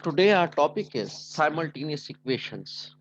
Today our topic is simultaneous equations.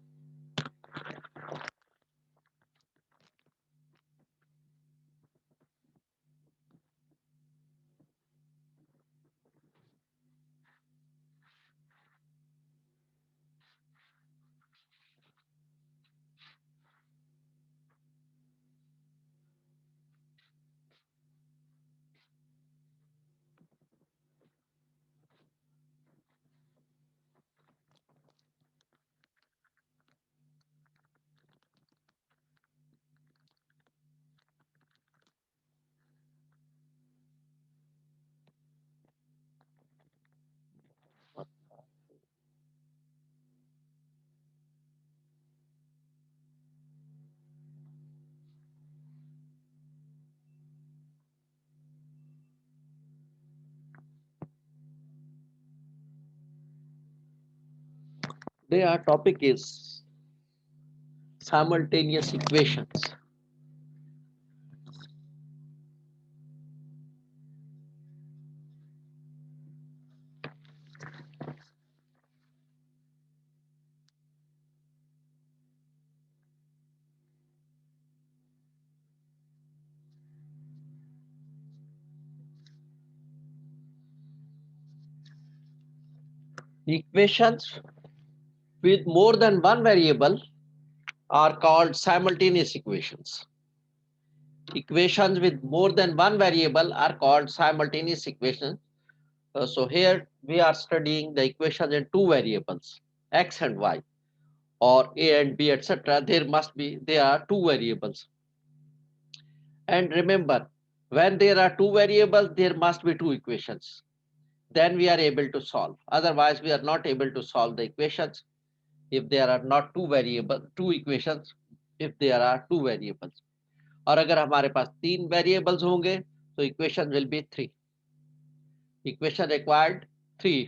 Today our topic is simultaneous equations. Equations with more than one variable are called simultaneous equations. Equations with more than one variable are called simultaneous equations. So here we are studying the equations in two variables, x and y, or a and b, etc. There are two variables. And remember, when there are two variables, there must be two equations. Then we are able to solve. Otherwise, we are not able to solve the equations if there are not two equations, if there are two variables. और अगर हमारे पास तीन variables होंगे तो equation will be three. Equation required three.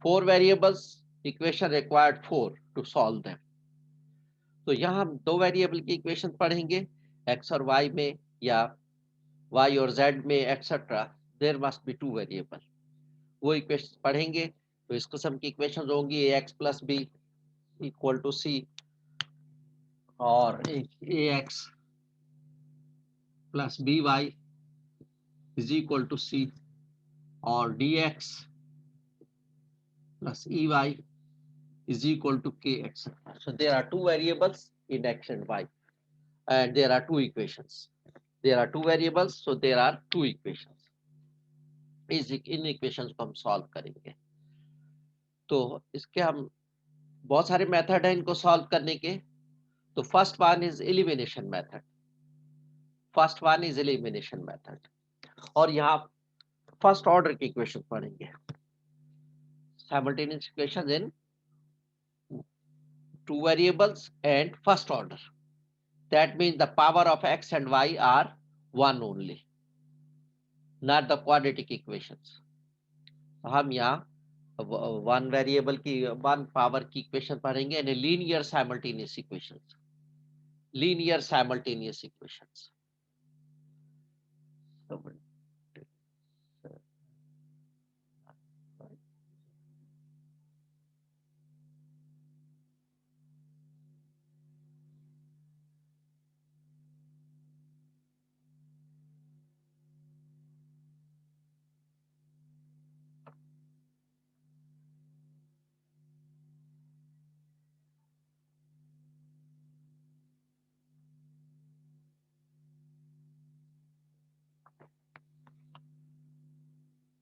Four variables, equation required four to solve them. तो यहाँ हम दो वेरिएबल की इक्वेशन पढ़ेंगे, एक्स और वाई में या वाई और जेड में etcetera. There must be two variable. वो इक्वेशन पढ़ेंगे तो इस किस्म की इक्वेशन होंगी, A X plus B equal to C, और A X plus B Y is equal to C, or dx plus ey is equal to k, etc. So there are two variables in x and y, and there are two equations. There are two variables, so there are two equations. In equations को हम solve करेंगे. तो इसके हम बहुत सारे method हैं इनको सॉल्व करने के. तो first one is elimination method. और यहाँ फर्स्ट ऑर्डर की इक्वेशन पढ़ेंगे. Simultaneous equations in two variables and first order. That means the power of x and y are one only, not the quadratic equations. हम यहाँ one variable की one power की equation पढ़ेंगे, यानी linear simultaneous equations.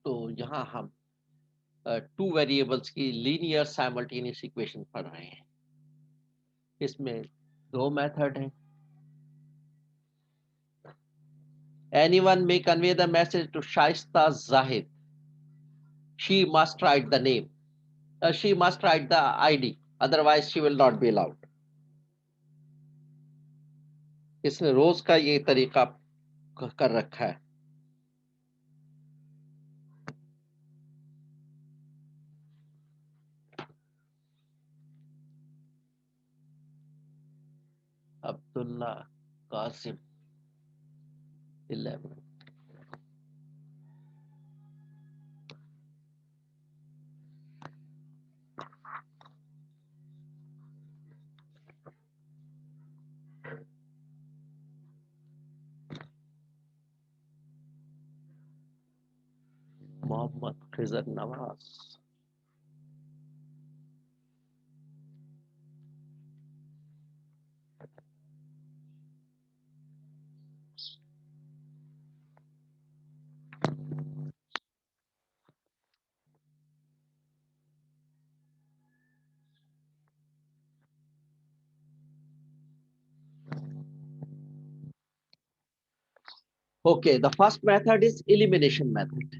तो यहाँ हम two variables की लीनियर साइमल्टेनियस इक्वेशन पढ़ रहे हैं. इसमें दो मेथड हैं. Anyone may convey the message to Shaista Zahid. She must write the name. She must write the ID. Otherwise, she will not be allowed. इसने रोज का ये तरीका कर रखा है. Abdullah Qasim 11. Mohammad Khizr Nawaz. Okay, the first method is elimination method.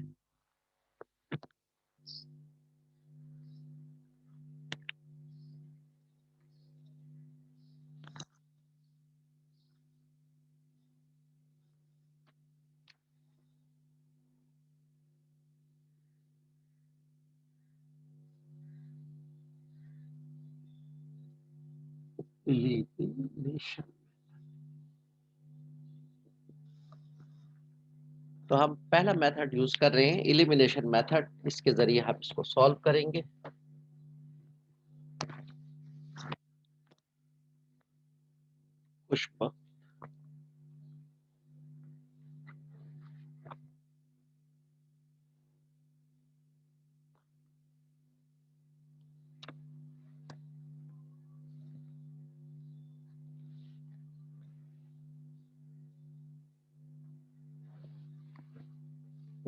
Elimination. तो हम पहला मेथड यूज कर रहे हैं एलिमिनेशन मेथड, इसके जरिए हम इसको सॉल्व करेंगे। पुष्प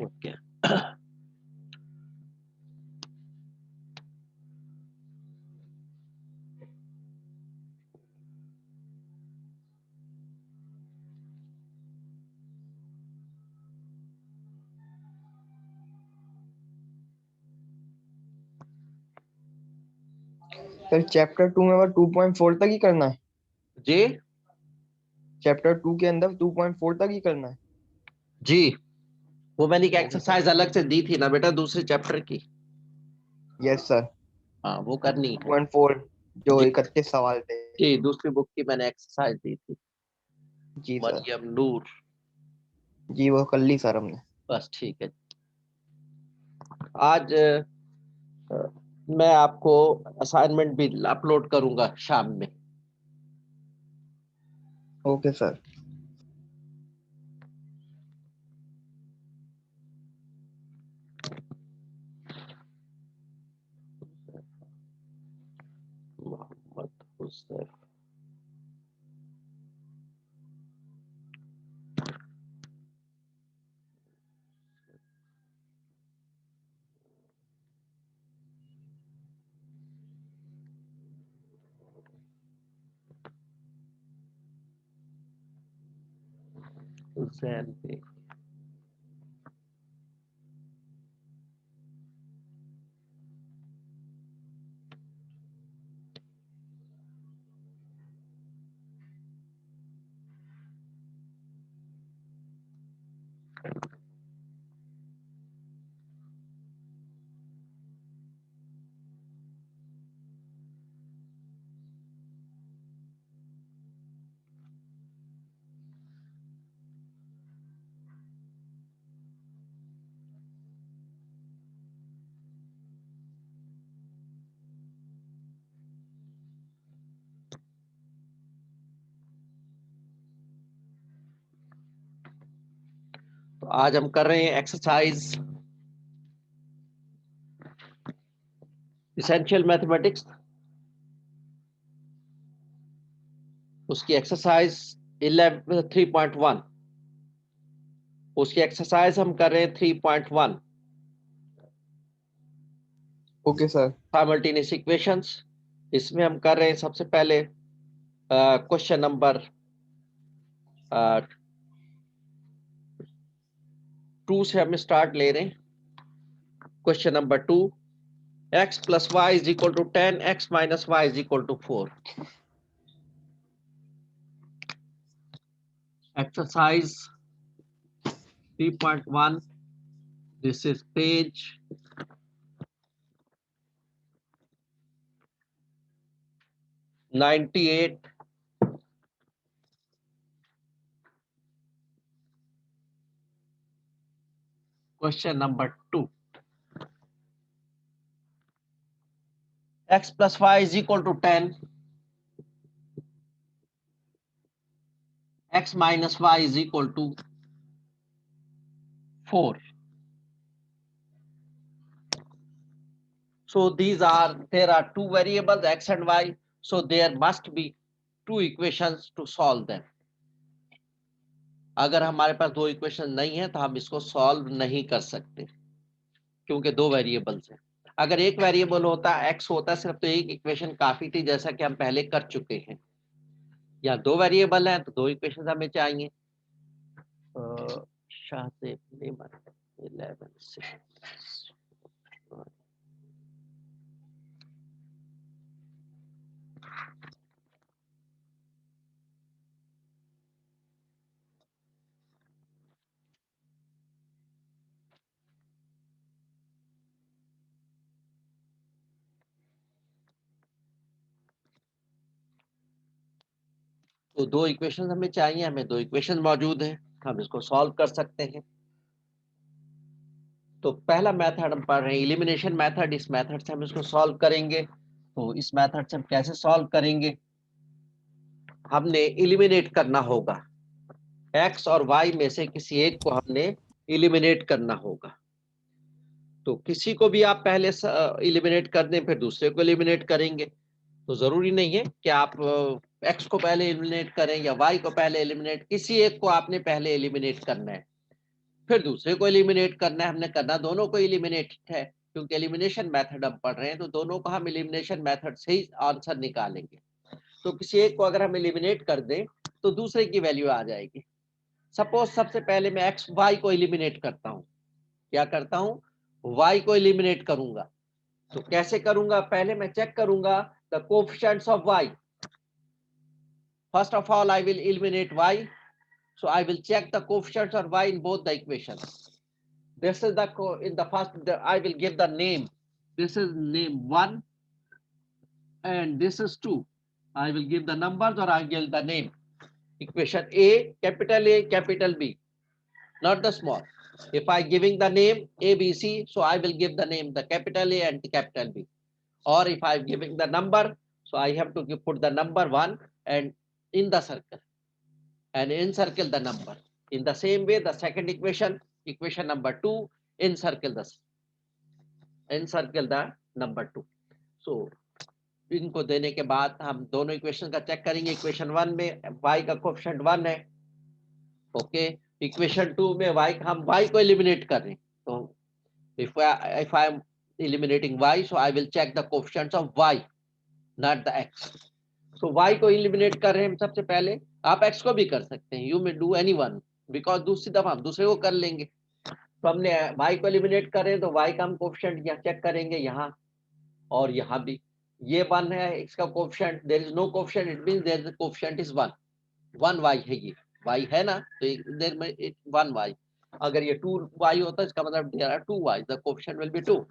ओके सर चैप्टर 2 में अब 2.4 तक ही करना है। जी चैप्टर 2 के अंदर 2.4 तक ही करना है। जी, वो मैंने एक Okay, एक्सरसाइज अलग से दी थी ना बेटा दूसरे चैप्टर की। Yes sir. हाँ वो करनी है। 2.4 जो जी 31 सवाल थे। जी, दूसरी बुक की मैंने एक्सरसाइज दी थी, जी सर। मरियम नूर। जी वो कर ली सर हमने। बस ठीक है। आज मैं आपको असाइनमेंट भी अपलोड करूंगा शाम में। Okay sir. मोहम्मद हुसैन हुसैन पे तो आज हम कर रहे हैं एक्सरसाइज इसेंशियल मैथमेटिक्स, उसकी एक्सरसाइज 3.1, उसकी एक्सरसाइज हम कर रहे हैं 3.1 ओके सर। Simultaneous equations. इसमें हम कर रहे हैं सबसे पहले क्वेश्चन नंबर 2 से हम स्टार्ट ले रहे हैं। Question number 2, x plus y is equal to 10, x minus y is equal to 4. Exercise 3.1, this is page 98 Question number 2. X plus y is equal to 10. X minus y is equal to 4. So there are two variables x and y. So there must be two equations to solve them. अगर हमारे पास दो equation नहीं है तो हम इसको solve नहीं कर सकते क्योंकि दो वेरिएबल्स हैं. अगर एक वेरिएबल होता x होता सिर्फ तो एक इक्वेशन काफी थी जैसा कि हम पहले कर चुके हैं. या दो वेरिएबल हैं तो दो इक्वेशन हमें चाहिए. शाह से 11 6. तो दो इक्वेशन हमें चाहिए. हमें दो इक्वेशन मौजूद हैं. हम इसको सॉल्व कर सकते हैं. तो पहला मेथड हम पढ़ रहे हैं एलिमिनेशन मेथड. इस मेथड से हम इसको सॉल्व करेंगे. तो इस मेथड से हम कैसे सॉल्व करेंगे? हमने एलिमिनेट करना होगा. x और y में से किसी एक को हमने एलिमिनेट करना होगा. तो किसी को भी आप पहले एलिमिनेट कर दें फिर दूसरे को एलिमिनेट करेंगे. तो जरूरी नहीं है कि आप x को पहले एलिमिनेट करें या y को पहले एलिमिनेट. किसी एक को आपने पहले एलिमिनेट करना है फिर दूसरे को एलिमिनेट करना है. हमने करना दोनों को एलिमिनेट है क्योंकि एलिमिनेशन मेथड हम पढ़ रहे हैं. तो दोनों को हम एलिमिनेशन मेथड से ही आंसर निकालेंगे. तो किसी एक को अगर हम एलिमिनेट कर दें तो दूसरे की वैल्यू आ जाएगी. सपोज सबसे पहले मैं एक्स वाई को एलिमिनेट करता हूं. क्या करता हूं? y को एलिमिनेट करूंगा. तो कैसे करूंगा? पहले मैं चेक करूंगा the coefficients of y. First of all I will eliminate y. So I will check the coefficients of y in both the equations. This is in the first I will give the name. This is name 1 and this is 2. I will give the numbers or I give the name. Equation A, capital B, not the small. If I giving the name A, B, C, so I will give the name the capital A and the capital B. Or if I am giving the number, so I have to put the number 1 and in the circle and encircle the number. In the same way, the second equation, equation number 2, encircle the number 2. So इनको देने के बाद हम दोनों equation का check करेंगे. Equation 1 में y का कोएफिशिएंट 1 है. ओके. इक्वेशन 2 में हम y को एलिमिनेट कर रहे हैं. तो if I am eliminating y, so I will check the coefficients of y, not the x. So y को एलिमिनेट कर रहे हैं हम सबसे पहले. आप x को भी कर सकते हैं. You may do anyone because दूसरी दफा हम दूसरे को कर लेंगे. तो हमने y को एलिमिनेट कर रहे हैं तो y का हम कोएफिशिएंट यहाँ चेक करेंगे. यहाँ और यहाँ भी ये 1 है. इसका coefficient there is no coefficient. It means there is coefficient is 1. 1 y है. ये y है ना. तो देयर में 1 y. अगर ये 2 y होता है इसका मतलब there are 2 y. The coefficient will be 2.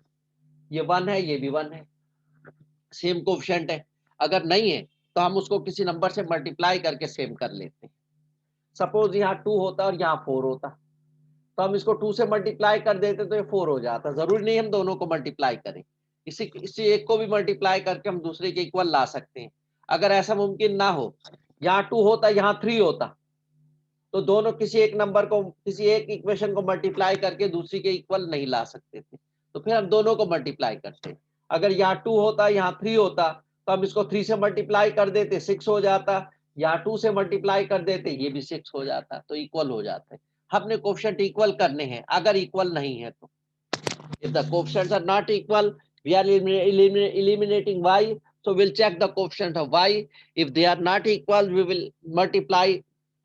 ये 1 है. ये भी 1 है. सेम कोएफिशिएंट है. अगर नहीं है तो हम उसको किसी नंबर से मल्टीप्लाई करके सेम कर लेते हैं. सपोज यहाँ 2 होता और यहाँ 4 होता तो हम इसको 2 से मल्टीप्लाई कर देते तो ये 4 हो जाता. जरूरी नहीं हम दोनों को मल्टीप्लाई करें. इसी एक को भी मल्टीप्लाई करके हम दूसरे के इक्वल ला सकते हैं. अगर ऐसा मुमकिन ना हो, यहाँ 2 होता यहाँ 3 होता तो दोनों किसी एक नंबर को किसी एक इक्वेशन को मल्टीप्लाई करके दूसरी के इक्वल नहीं ला सकते थे. तो फिर हम दोनों को मल्टीप्लाई करते हैं. अगर यहाँ 2 होता यहाँ 3 होता तो हम इसको 3 से मल्टीप्लाई कर देते 6 हो जाता. यहाँ 2 से मल्टीप्लाई कर देते ये भी 6 हो जाता. तो इक्वल हो जाता है. हमने कोएफिशिएंट इक्वल करने हैं. अगर इक्वल नहीं है तो if the coefficients are not equal, we are eliminating y. So we'll check the coefficient of y. If they are not equal, we will multiply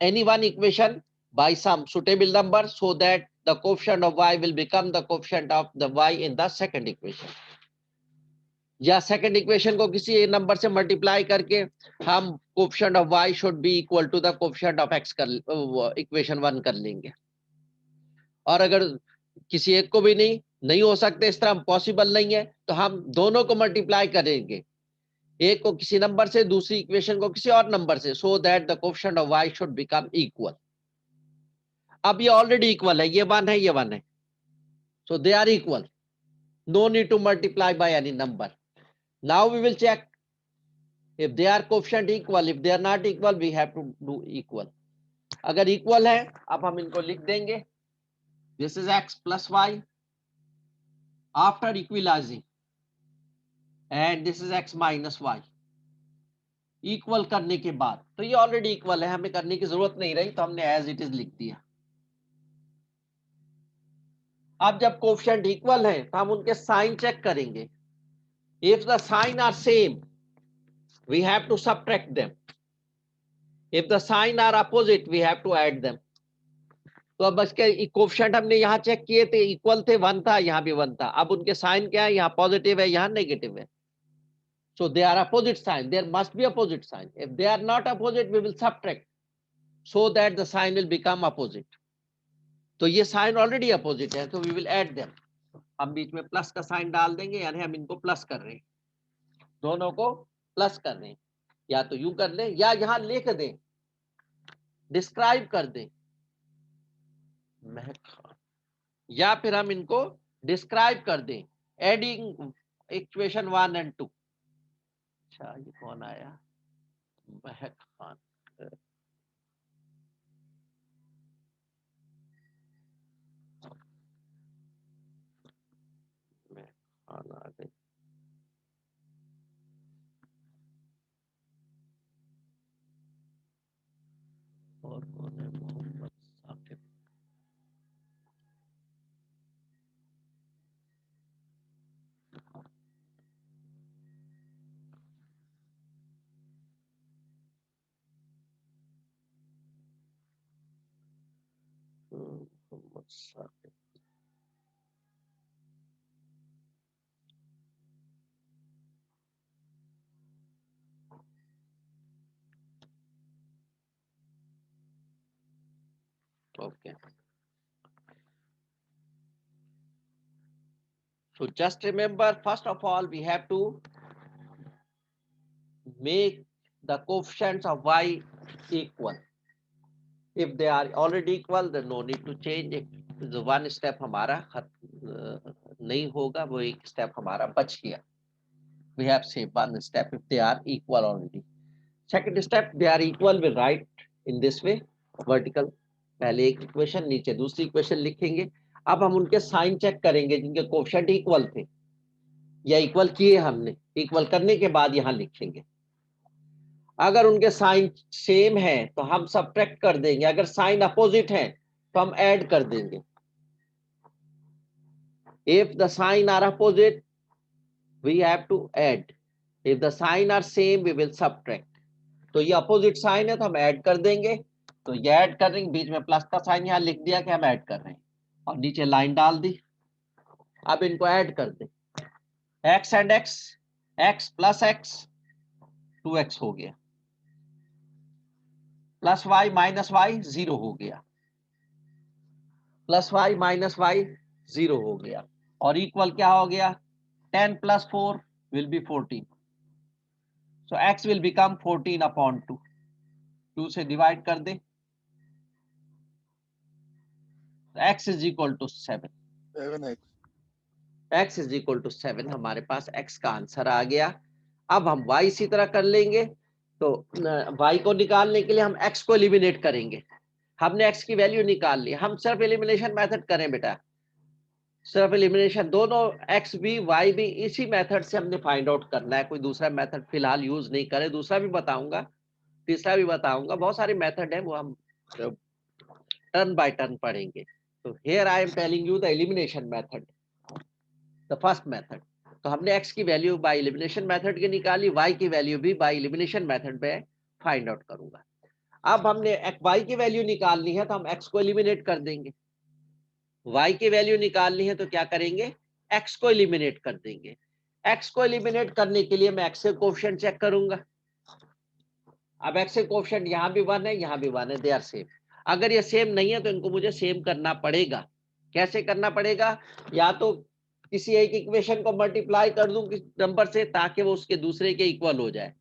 any one equation by some suitable number so that the coefficient of y will become the coefficient of the y in the second equation. या second equation को किसी number से multiply करके हम coefficient of y should be equal to the coefficient of x कर equation 1 कर लेंगे. और अगर किसी एक को भी नहीं हो सकते, इस तरह पॉसिबल नहीं है, तो हम दोनों को मल्टीप्लाई करेंगे. एक को किसी नंबर से दूसरी इक्वेशन को किसी और नंबर से so that the coefficient of y should become equal. अब ये ऑलरेडी इक्वल है. ये 1 है ये 1 है. So they are equal. No need to multiply by any number. Now we will check if they are coefficient equal. If they are not equal, we have to do equal. अगर equal है, अब हम इनको लिख देंगे. This is x plus y after equalizing, and this is x minus y. Equal करने के बाद, तो ये ऑलरेडी इक्वल है, हमें करने की जरूरत नहीं रही, तो हमने एज इट इज लिख दिया. अब जब कोएफिशिएंट इक्वल है तो हम उनके साइन चेक करेंगे. If the sign are same, we have to subtract them. If the sign are opposite, we have to add them. तो अब इसके कोएफिशिएंट हमने यहाँ चेक किए थे, इक्वल थे, 1 था, यहाँ भी 1 था. अब उनके साइन क्या है, यहाँ पॉजिटिव है, यहाँ नेगेटिव है. So they are opposite sign. There must be opposite sign. If they are not opposite, we will subtract so that the sign will become opposite. तो ये साइन ऑलरेडी अपोजिट है, तो we will add them. हम बीच में plus का sign डाल देंगे, यानी हम इनको प्लस कर रहे हैं, दोनों को प्लस कर रहे हैं. या तो यूं कर लें, या यहाँ लिख दें, डिस्क्राइब कर दें, या फिर हम इनको डिस्क्राइब कर दें, एडिंग इक्वेशन 1 and 2. अच्छा, ये कौन आया? महक खान. महक खान आ गई. और कौन है? Mohammad Saqib. Mohammad Saqib. Okay. So just remember, first of all, we have to make the coefficients of y equal. If they are already equal, then no need to change it. The one step हमारा नहीं होगा, वो एक step हमारा बच गया. We have saved one step if they are equal already. Second step, they are equal, we write in this way, vertical. पहले एक इक्वेशन, नीचे दूसरी इक्वेशन लिखेंगे. अब हम उनके साइन चेक करेंगे जिनके कोएफिशिएंट इक्वल थे या इक्वल किए हमने. इक्वल करने के बाद यहां लिखेंगे. अगर उनके साइन सेम है तो हम सबट्रैक्ट कर देंगे. अगर साइन अपोजिट है तो हम ऐड कर देंगे. If the sign are opposite, we have to add. If the sign are same, we will subtract. तो ये अपोजिट साइन है तो हम ऐड कर देंगे. तो ये ऐड कर देंगे, बीच में प्लस का साइन यहाँ लिख दिया कि हम ऐड कर रहे हैं, और नीचे लाइन डाल दी. अब इनको ऐड कर दे. x and x, x plus x 2x हो गया, प्लस y माइनस y 0 हो गया, प्लस y माइनस y 0 हो गया. और इक्वल क्या हो गया? 10 plus 4 will be 14. So x will become 14 upon 2. 2 से डिवाइड कर दे, x is equal to 7. 7x. x is equal to 7. हमारे पास x का आंसर आ गया. अब हम y इसी तरह कर लेंगे. तो y को निकालने के लिए हम x को एलिमिनेट करेंगे. हमने x की वैल्यू निकाल ली. हम सिर्फ एलिमिनेशन मेथड करें बेटा, सिर्फ एलिमिनेशन. दोनों x भी y भी इसी मेथड से हमने फाइंड आउट करना है. कोई दूसरा मेथड फिलहाल यूज नहीं करें. दूसरा भी बताऊंगा, तीसरा भी बताऊंगा. बहुत सारे मेथड है, वो हम टर्न बाय टर्न पढ़ेंगे. तो here I am telling you the elimination method, the first method. तो हमने x की वैल्यू बाय एलिमिनेशन मेथड की निकाली, y की वैल्यू भी बाय एलिमिनेशन मेथड में फाइंड आउट करूंगा. अब हमने y की वैल्यू निकालनी है तो हम x को एलिमिनेट कर देंगे. y की वैल्यू निकालनी है तो क्या करेंगे? x को एलिमिनेट कर देंगे. x को एलिमिनेट करने के लिए मैं x के कोएफिशिएंट चेक करूंगा. अब x के कोएफिशिएंट यहाँ भी 1 है, यहाँ भी 1 है, दे आर सेम. अगर ये सेम नहीं है तो इनको मुझे सेम करना पड़ेगा. कैसे करना पड़ेगा? या तो किसी एक इक्वेशन को मल्टीप्लाई कर दूं किसी नंबर से ताकि वो उसके दूसरे के इक्वल हो जाए.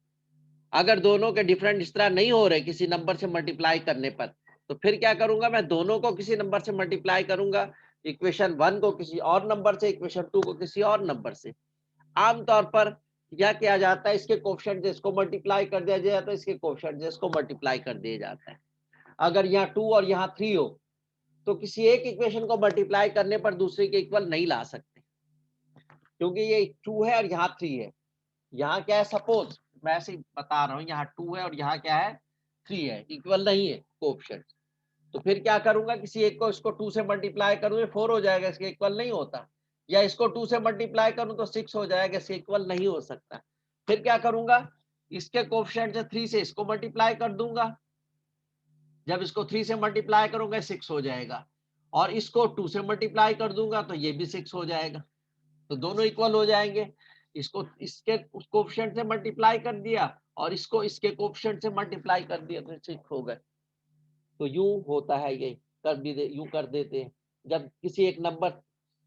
अगर दोनों के डिफरेंट इस तरह नहीं हो रहे किसी नंबर से मल्टीप्लाई करने पर, तो फिर क्या करूंगा? मैं दोनों को किसी नंबर से मल्टीप्लाई करूंगा इक्वेशन 1 को किसी और नंबर से, इक्वेशन 2 को किसी और नंबर से। आमतौर पर क्या किया जाता है, इसके कोएफिशिएंट जिसको मल्टीप्लाई कर दिया जाता है, इसके कोएफिशिएंट जिसको मल्टीप्लाई कर दिया जाता है। अगर यहाँ 2 और यहाँ 3 हो तो किसी एक इक्वेशन को मल्टीप्लाई करने पर दूसरे के इक्वल नहीं ला सकते, क्योंकि ये 2 है और यहाँ 3 है। यहाँ क्या है, सपोज मैं ऐसे ही बता रहा हूँ, यहाँ 2 है और यहाँ क्या है, 3 है, इक्वल नहीं है कोएफिशिएंट। तो फिर क्या करूंगा, किसी एक को इसको 2 से मल्टीप्लाई करूँ 4 हो जाएगा, इसके इक्वल नहीं होता। या इसको 2 से मल्टीप्लाई करूं तो 6 हो जाएगा, इसके इक्वल नहीं हो सकता। फिर क्या करूंगा, इसके कोएफिशिएंट से 3 से इसको मल्टीप्लाई कर दूंगा, जब इसको 3 से मल्टीप्लाई करूंगा 6 हो जाएगा, और इसको 2 से मल्टीप्लाई कर दूंगा तो ये भी 6 हो जाएगा, तो दोनों इक्वल हो जाएंगे। इसको इसके कोएफिशिएंट से मल्टीप्लाई कर दिया और इसको इसके कोएफिशिएंट से मल्टीप्लाई कर दिया तो 6 हो गए। तो यूं होता है, ये यूं कर देते हैं जब किसी एक नंबर,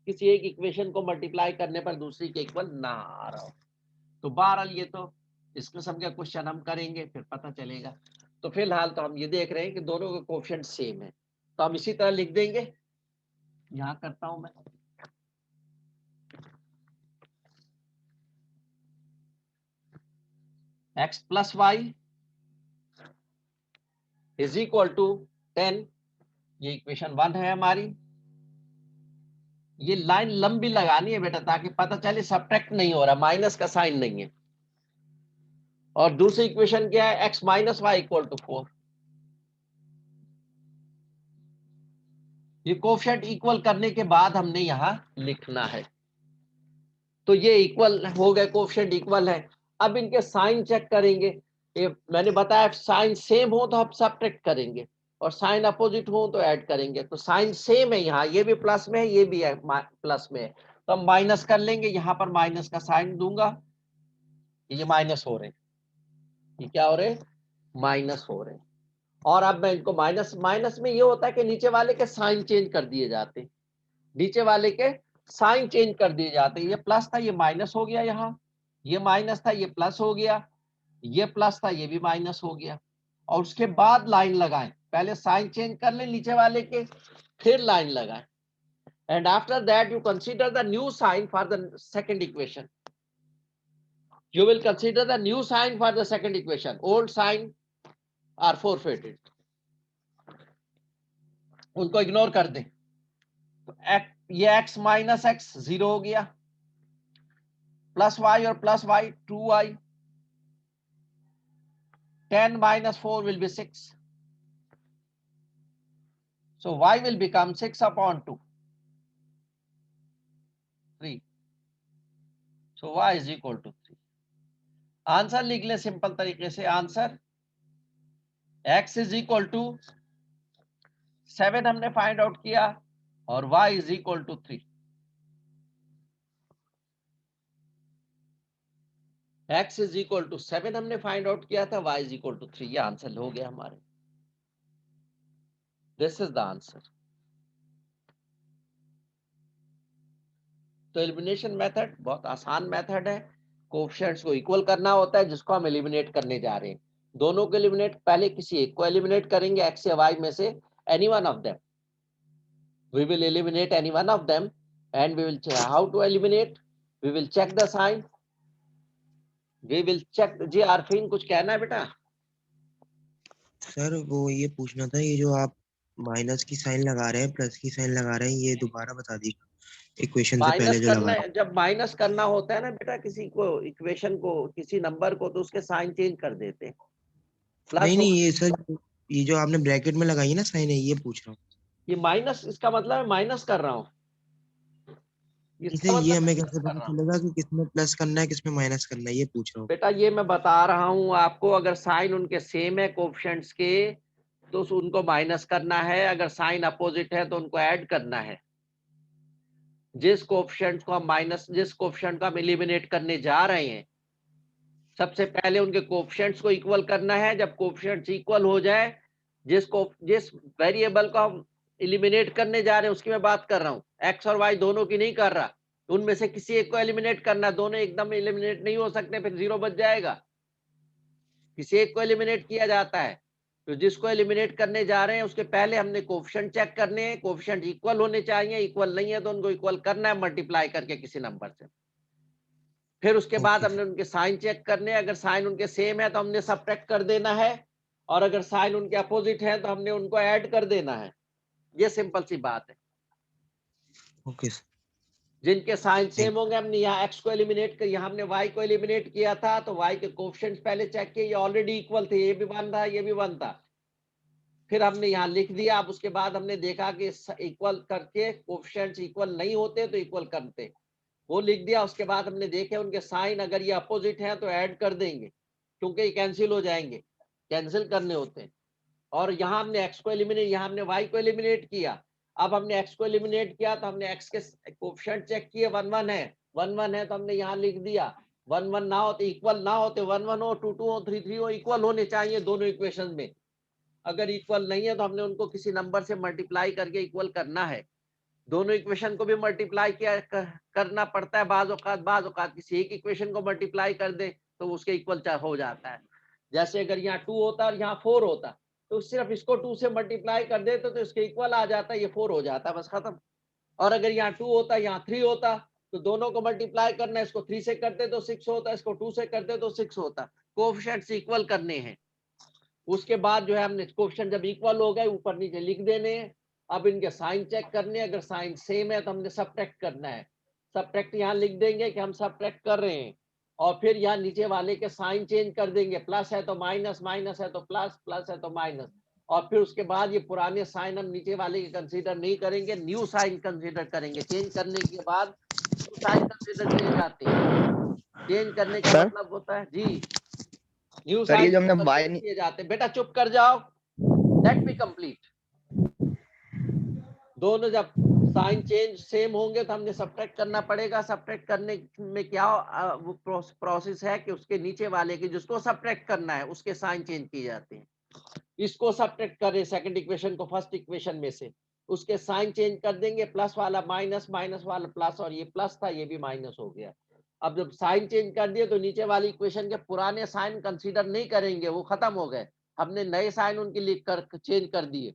किसी एक इक्वेशन को मल्टीप्लाई करने पर दूसरी के इक्वल ना आ रहा हो। तो बहरहाल ये तो इस किस्म का क्वेश्चन हम करेंगे, फिर पता चलेगा। तो फिलहाल तो हम ये देख रहे हैं कि दोनों के कोएफिशिएंट सेम है, तो हम इसी तरह लिख देंगे। यहां करता हूं मैं, x plus y is equal to 10, ये इक्वेशन 1 है हमारी। ये लाइन लंबी लगानी है बेटा, ताकि पता चले सब्ट्रैक्ट नहीं हो रहा, माइनस का साइन नहीं है। और दूसरी इक्वेशन क्या है, x minus y equal to 4। ये कोएफिशिएंट इक्वल करने के बाद हमने यहां लिखना है। तो ये इक्वल हो गए, कोएफिशिएंट इक्वल है। अब इनके साइन चेक करेंगे। ये मैंने बताया साइन सेम हो तो हम सब्ट्रैक्ट करेंगे, और साइन अपोजिट हो तो ऐड करेंगे। तो साइन सेम है, यहाँ ये भी प्लस में है, ये भी है प्लस में है, तो हम माइनस कर लेंगे। यहाँ पर माइनस का साइन दूंगा, ये माइनस हो रहे हैं, ये क्या हो रहे हैं, माइनस हो रहे हैं। और अब मैं इनको माइनस, माइनस में ये होता है कि नीचे वाले के साइन चेंज कर दिए जाते हैं, नीचे वाले के साइन चेंज कर दिए जाते हैं। ये प्लस था, ये माइनस हो गया, यहाँ ये माइनस था, ये प्लस हो गया, ये प्लस था, ये भी माइनस हो गया। और उसके बाद लाइन लगाएं, पहले साइन चेंज कर लें नीचे वाले के, फिर लाइन लगाएं। And after that you consider the new sign for the second equation. You will consider the new sign for the second equation. Old sign are forfeited. उनको इग्नोर कर दें। तो ये x माइनस एक्स 0 हो गया, plus y और plus y 2y, 10 minus 4 will be 6. So y will become 6 upon 2, 3. So y is equal to 3. Answer लिख ले सिंपल तरीके से। Answer x is equal to 7 हमने फाइंड आउट किया, और y is equal to 3. x is equal to 7 हमने find out किया था, y is equal to 3। ये आंसर हो गया हमारे। This is the answer. तो एलिमिनेशन मेथड बहुत आसान मेथड है। कोएफिशिएंट्स को इक्वल करना होता है, जिसको हम एलिमिनेट करने जा रहे हैं। दोनों को एलिमिनेट, पहले किसी एक को एलिमिनेट करेंगे, x या y में से any one of them. We will eliminate any one of them, and we will how to eliminate, we will check the sign, we will check. जी आरफीन कुछ कहना है बेटा? सर वो ये पूछना था, ये जो आप माइनस की साइन लगा रहे हैं, प्लस की साइन लगा रहे हैं, ये दोबारा बता दीजिए, इक्वेशन से पहले माइनस जो लगा करना रहे है, जब माइनस करना होता है ना बेटा किसी को, इक्वेशन को, किसी नंबर को, तो उसके साइन चेंज कर देते हैं। हैं। प्लस नहीं हो, नहीं, ये सर ये जो आपने ब्रैकेट में लगाई है ना साइन, है ये पूछ रहा हूँ। ये माइनस, इसका मतलब है माइनस कर रहा हूँ, इसे इसका ये मतलब हमें माइनस कैसे कर पता रहा हूँ। चलेगा कि किसमें प्लस करना है किसमें माइनस करना है, ये पूछ रहा हूँ। बेटा ये मैं बता रहा हूँ आपको, अगर साइन उनके सेम है कोएफिशिएंट्स के, तो उनको माइनस करना है। अगर साइन अपोजिट है तो उनको ऐड करना है। जिस कोएफिशिएंट को हम माइनस, जिस कोएफिशिएंट को हम एलिमिनेट करने जा रहे हैं, सबसे पहले उनके कोएफिशिएंट्स को इक्वल करना है। जब कोएफिशिएंट्स इक्वल हो जाए, जिस वेरिएबल को हम एलिमिनेट करने जा रहे हैं उसकी मैं बात कर रहा हूँ, एक्स और वाई दोनों की नहीं कर रहा, उनमें से किसी एक को एलिमिनेट करना। दोनों एकदम एलिमिनेट नहीं हो सकते, फिर जीरो बच जाएगा। किसी एक को एलिमिनेट किया जाता है। तो जिसको एलिमिनेट करने जा रहे हैं उसके पहले हमने कोफिशिएंट चेक करने हैं, कोफिशिएंट इक्वल होने चाहिए, इक्वल नहीं है तो उनको इक्वल करना है मल्टीप्लाई करके किसी नंबर से। फिर उसके बाद ओके हमने उनके साइन चेक करने हैं, अगर साइन उनके सेम है तो हमने सब्ट्रैक्ट कर देना है, और अगर साइन उनके अपोजिट है तो हमने उनको ऐड कर देना है। ये सिंपल सी बात है। ओके जिनके साइन सेम होंगे, हमने यहाँ x को एलिमिनेट कर, यहाँ हमने y को एलिमिनेट किया था तो y के कोफिशिएंट्स पहले चेक किए, ये ऑलरेडी इक्वल थे, ये भी 1 था ये भी 1 था। फिर हमने यहाँ लिख दिया। अब उसके बाद हमने देखा कि इक्वल करके कोफिशिएंट्स इक्वल नहीं होते तो इक्वल करते, वो लिख दिया। उसके बाद हमने देखे उनके साइन अगर ये अपोजिट है तो ऐड कर देंगे, क्योंकि ये कैंसिल हो जाएंगे, कैंसिल करने होते हैं। और यहाँ हमने x को एलिमिनेट, यहाँ हमने y को एलिमिनेट किया। अब हमने x को एलिमिनेट किया तो हमने x के कोफिशिएंट चेक किए, 1 1 है, 1 1 है तो हमने यहाँ लिख दिया। 1 1 ना होते, इक्वल ना होते, 1 1 हो, 2 2 हो, 3 3 हो, इक्वल होने चाहिए दोनों इक्वेशन में। अगर इक्वल नहीं है तो हमने उनको किसी नंबर से मल्टीप्लाई करके इक्वल करना है। दोनों इक्वेशन को भी मल्टीप्लाई किया करना पड़ता है, बाज औकात किसी एक इक्वेशन को मल्टीप्लाई कर दे तो उसके इक्वल हो जाता है। जैसे अगर यहाँ 2 होता और यहाँ 4 होता तो सिर्फ इसको 2 से मल्टीप्लाई कर देते तो इसके इक्वल आ जाता, ये 4 हो जाता, बस खत्म। और अगर यहाँ 2 होता यहाँ 3 होता तो दोनों को मल्टीप्लाई करना है, इसको 3 से करते तो 6 होता, इसको 2 से करते तो 6 होता। कोएफिशिएंट्स इक्वल करने हैं। उसके बाद जो है हमने कोएफिशिएंट जब इक्वल हो गए ऊपर नीचे लिख देने हैं। अब इनके साइन चेक करने हैं, अगर साइन सेम है तो हमने सब्ट्रैक्ट करना है। सब्ट्रैक्ट यहाँ लिख देंगे कि हम सब्ट्रैक्ट कर रहे हैं, और फिर यहाँ नीचे वाले के साइन चेंज कर देंगे, प्लस है तो माइनस, माइनस है तो प्लस, प्लस है तो माइनस। और फिर उसके बाद ये पुराने साइन हम नीचे वाले के कंसीडर नहीं करेंगे, न्यू साइन कंसीडर करेंगे। चेंज करने के बाद न्यू साइन कंसीडर किए जाते हैं। चेंज करने का सर? मतलब होता है जी, न्यू सर ये साइन जो हमने कंसीडर y किए जाते हैं। बेटा चुप कर जाओ, लेट मी कंप्लीट। दोनों जब साइन चेंज सेम होंगे तो हमने सब्ट्रैक्ट करना पड़ेगा। सब्ट्रैक्ट करने में क्या वो प्रोसेस है कि उसके नीचे वाले के जिसको सब्ट्रैक्ट करना है उसके साइन चेंज किए जाते हैं। इसको सब्ट्रैक्ट करें सेकंड इक्वेशन को फर्स्ट इक्वेशन में से, उसके साइन चेंज कर देंगे, प्लस वाला माइनस, माइनस वाला प्लस, और ये प्लस था ये भी माइनस हो गया। अब जब साइन चेंज कर दिए तो नीचे वाली इक्वेशन के पुराने साइन कंसीडर नहीं करेंगे, वो खत्म हो गए। हमने नए साइन उनके लिख कर चेंज कर दिए,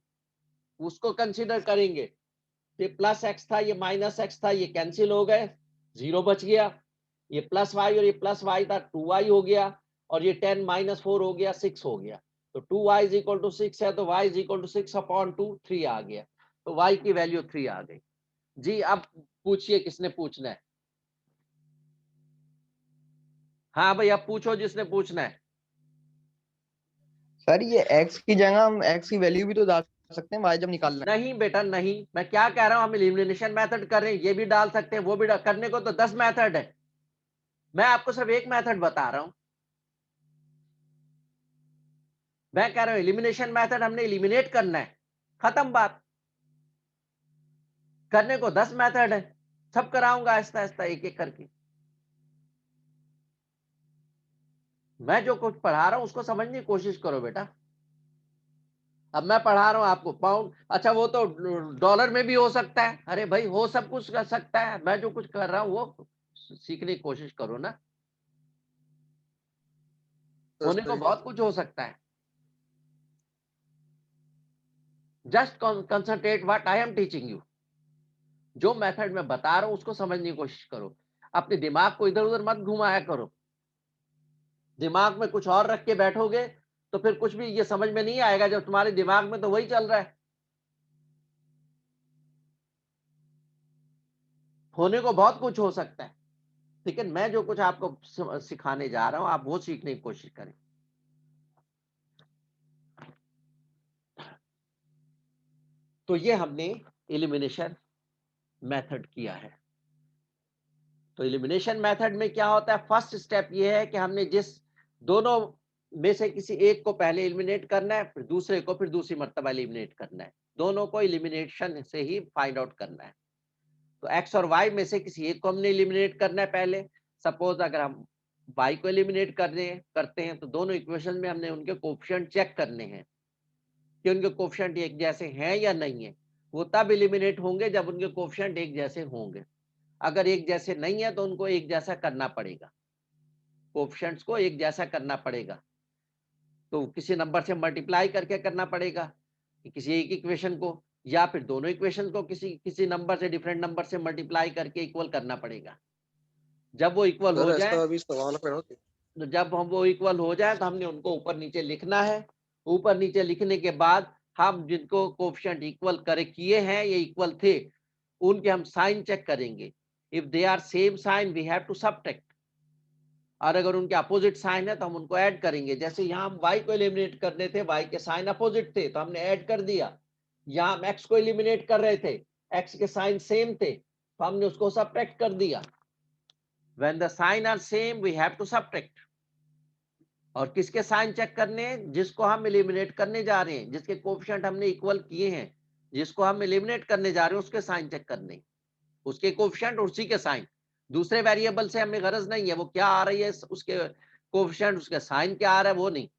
उसको कंसीडर करेंगे। ये प्लस एक्स था ये माइनस एक्स था, ये कैंसिल हो गए, 0 बच गया। ये प्लस वाई और ये प्लस वाई था, 2y हो गया। और ये 10 माइनस 4 हो गया, 6 हो गया। तो 2y इज इक्वल टू 6 है तो y is equal to 6 upon 2, 3 आ गया। तो y की वैल्यू 3 आ गई। जी अब पूछिए किसने पूछना है। हाँ भाई अब पूछो जिसने पूछना है। सर ये x की जगह हम x की वैल्यू भी तो डाल सकते हैं y जब निकालना है। नहीं बेटा नहीं, मैं क्या कह रहा हूं, हम एलिमिनेशन मेथड कर रहे हैं, ये भी डाल सकते हैं वो भी करने को तो 10 मेथड है, मैं आपको सिर्फ एक मेथड बता रहा हूं। मैं कह रहा हूं एलिमिनेशन मेथड हमने एलिमिनेट करना है, खत्म बात। करने को 10 मेथड है, सब कराऊंगा आहिस्ता आहिस्ता एक एक करके। मैं जो कुछ पढ़ा रहा हूं उसको समझने की कोशिश करो बेटा। अब मैं पढ़ा रहा हूं आपको पाउंड, अच्छा वो तो डॉलर में भी हो सकता है, अरे भाई हो सब कुछ कर सकता है। मैं जो कुछ कर रहा हूं वो सीखने की कोशिश करो ना, होने को बहुत कुछ हो सकता है। Just concentrate what I am teaching you. जो मेथड मैं बता रहा हूं उसको समझने की कोशिश करो, अपने दिमाग को इधर उधर मत घुमाया करो। दिमाग में कुछ और रख के बैठोगे तो फिर कुछ भी ये समझ में नहीं आएगा, जब तुम्हारे दिमाग में तो वही चल रहा है। होने को बहुत कुछ हो सकता है, लेकिन मैं जो कुछ आपको सिखाने जा रहा हूं आप वो सीखने की कोशिश करें। तो ये हमने एलिमिनेशन मेथड किया है। तो एलिमिनेशन मेथड में क्या होता है, फर्स्ट स्टेप ये है कि हमने जिस दोनों में से किसी एक को पहले एलिमिनेट करना है, फिर दूसरे को फिर दूसरी मर्तबा एलिमिनेट करना है। दोनों को एलिमिनेशन से ही फाइंड आउट करना है। तो x और y में से किसी एक को हमने एलिमिनेट करना है पहले। सपोज अगर हम y को एलिमिनेट करते हैं तो दोनों इक्वेशन में हमने उनके कोफिशिएंट चेक करने हैं कि उनके कोफिशिएंट एक जैसे हैं या नहीं है। वो तब एलिमिनेट होंगे जब उनके कोफिशिएंट एक जैसे होंगे। अगर एक जैसे नहीं है तो उनको एक जैसा करना पड़ेगा, कोफिशिएंट्स को एक जैसा करना पड़ेगा। तो किसी नंबर से मल्टीप्लाई करके करना पड़ेगा कि किसी एक इक्वेशन को, या फिर दोनों इक्वेशन को किसी किसी नंबर से, डिफरेंट नंबर से मल्टीप्लाई करके इक्वल करना पड़ेगा। जब वो इक्वल हो सर जाए, ऐसा अभी सवाल पे होती तो जब हम वो इक्वल हो जाए तो हमने उनको ऊपर नीचे लिखना है। ऊपर नीचे लिखने के बाद हम जिनको कोएफिशिएंट इक्वल करे किए हैं, ये इक्वल थे, उनके हम साइन चेक करेंगे। If they are same sign we have to subtract, और अगर उनके अपोजिट साइन है तो हम उनको ऐड करेंगे। जैसे यहाँ हम y को एलिमिनेट करने थे, y के साइन अपोजिट थे तो हमने ऐड कर दिया। यहाँ हम x को एलिमिनेट कर रहे थे, x के साइन सेम थे तो हमने उसको सबट्रैक्ट कर दिया। When the sign are same we have to subtract। और किसके साइन चेक करने हैं? जिसको हम एलिमिनेट करने जा रहे हैं, जिसके कोएफिशिएंट हमने इक्वल किए हैं, जिसको हम एलिमिनेट करने जा रहे हैं उसके साइन चेक करने, उसके कोएफिशिएंट और उसी के साइन। दूसरे वेरिएबल से हमें गरज नहीं है वो क्या आ रही है, उसके कोएफिशिएंट उसके साइन क्या आ रहा है वो नहीं,